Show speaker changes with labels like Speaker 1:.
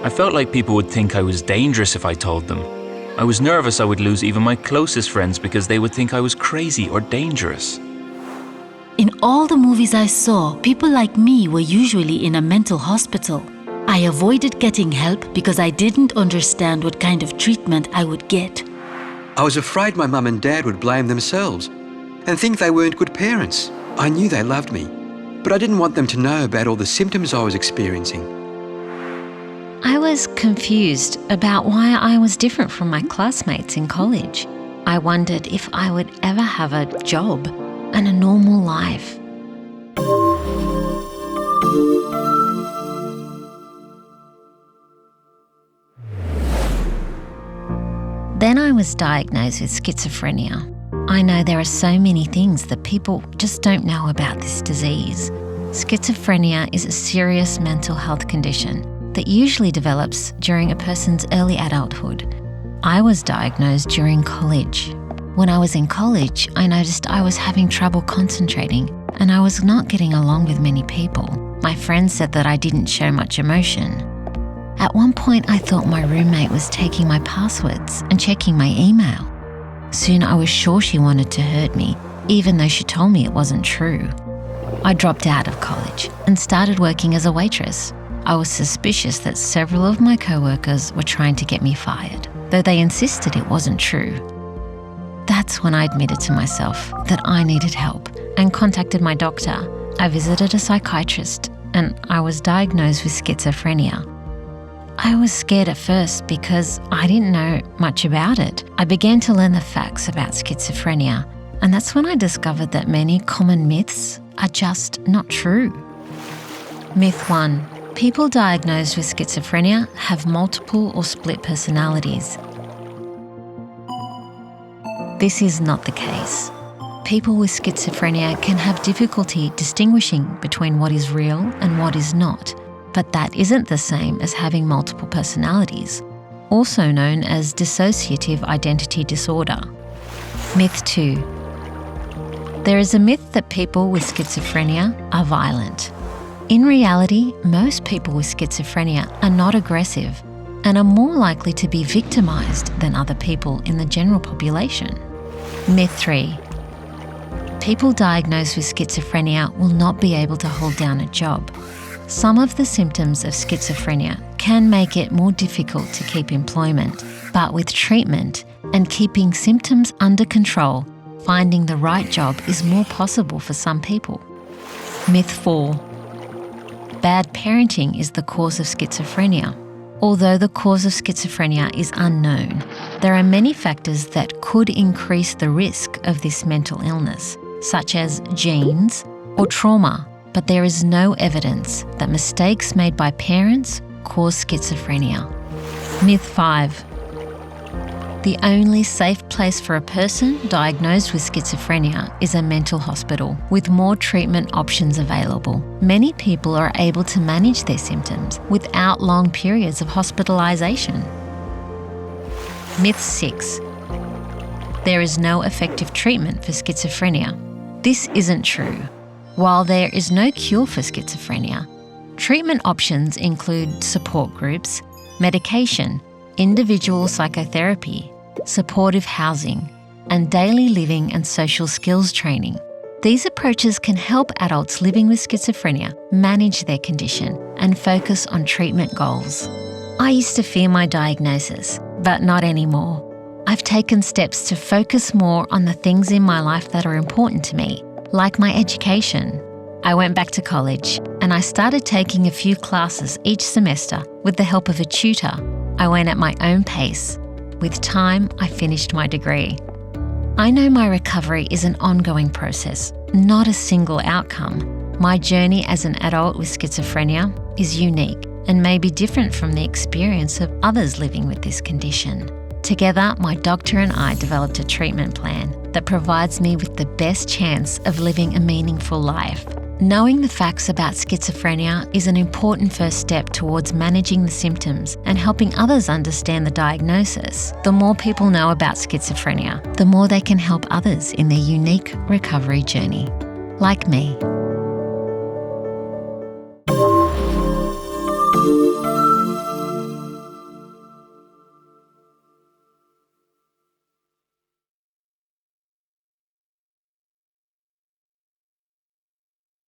Speaker 1: I felt like people would think I was dangerous if I told them. I was nervous I would lose even my closest friends because they would think I was crazy or dangerous.
Speaker 2: In all the movies I saw, people like me were usually in a mental hospital. I avoided getting help because I didn't understand what kind of treatment I would get.
Speaker 3: I was afraid my mum and dad would blame themselves and think they weren't good parents. I knew they loved me, but I didn't want them to know about all the symptoms I was experiencing.
Speaker 4: I was confused about why I was different from my classmates in college. I wondered if I would ever have a job and a normal life. Then I was diagnosed with schizophrenia. I know there are so many things that people just don't know about this disease. Schizophrenia is a serious mental health condition that usually develops during a person's early adulthood. I was diagnosed during college. When I was in college, I noticed I was having trouble concentrating and I was not getting along with many people. My friends said that I didn't show much emotion. At one point, I thought my roommate was taking my passwords and checking my email. Soon I was sure she wanted to hurt me, even though she told me it wasn't true. I dropped out of college and started working as a waitress. I was suspicious that several of my co-workers were trying to get me fired, though they insisted it wasn't true. That's when I admitted to myself that I needed help and contacted my doctor. I visited a psychiatrist and I was diagnosed with schizophrenia. I was scared at first because I didn't know much about it. I began to learn the facts about schizophrenia, and that's when I discovered that many common myths are just not true. Myth 1. People diagnosed with schizophrenia have multiple or split personalities. This is not the case. People with schizophrenia can have difficulty distinguishing between what is real and what is not. But that isn't the same as having multiple personalities, also known as dissociative identity disorder. Myth 2. There is a myth that people with schizophrenia are violent. In reality, most people with schizophrenia are not aggressive and are more likely to be victimised than other people in the general population. Myth 3. People diagnosed with schizophrenia will not be able to hold down a job. Some of the symptoms of schizophrenia can make it more difficult to keep employment, but with treatment and keeping symptoms under control, finding the right job is more possible for some people. Myth 4. Bad parenting is the cause of schizophrenia. Although the cause of schizophrenia is unknown, there are many factors that could increase the risk of this mental illness, such as genes or trauma. But there is no evidence that mistakes made by parents cause schizophrenia. Myth 5. The only safe place for a person diagnosed with schizophrenia is a mental hospital, with more treatment options available. Many people are able to manage their symptoms without long periods of hospitalization. Myth 6. There is no effective treatment for schizophrenia. This isn't true. While there is no cure for schizophrenia, treatment options include support groups, medication, individual psychotherapy, supportive housing, and daily living and social skills training. These approaches can help adults living with schizophrenia manage their condition and focus on treatment goals. I used to fear my diagnosis, but not anymore. I've taken steps to focus more on the things in my life that are important to me, like my education. I went back to college and I started taking a few classes each semester with the help of a tutor. I went at my own pace. With time, I finished my degree. I know my recovery is an ongoing process, not a single outcome. My journey as an adult with schizophrenia is unique and may be different from the experience of others living with this condition. Together, my doctor and I developed a treatment plan that provides me with the best chance of living a meaningful life. Knowing the facts about schizophrenia is an important first step towards managing the symptoms and helping others understand the diagnosis. The more people know about schizophrenia, the more they can help others in their unique recovery journey. Like me.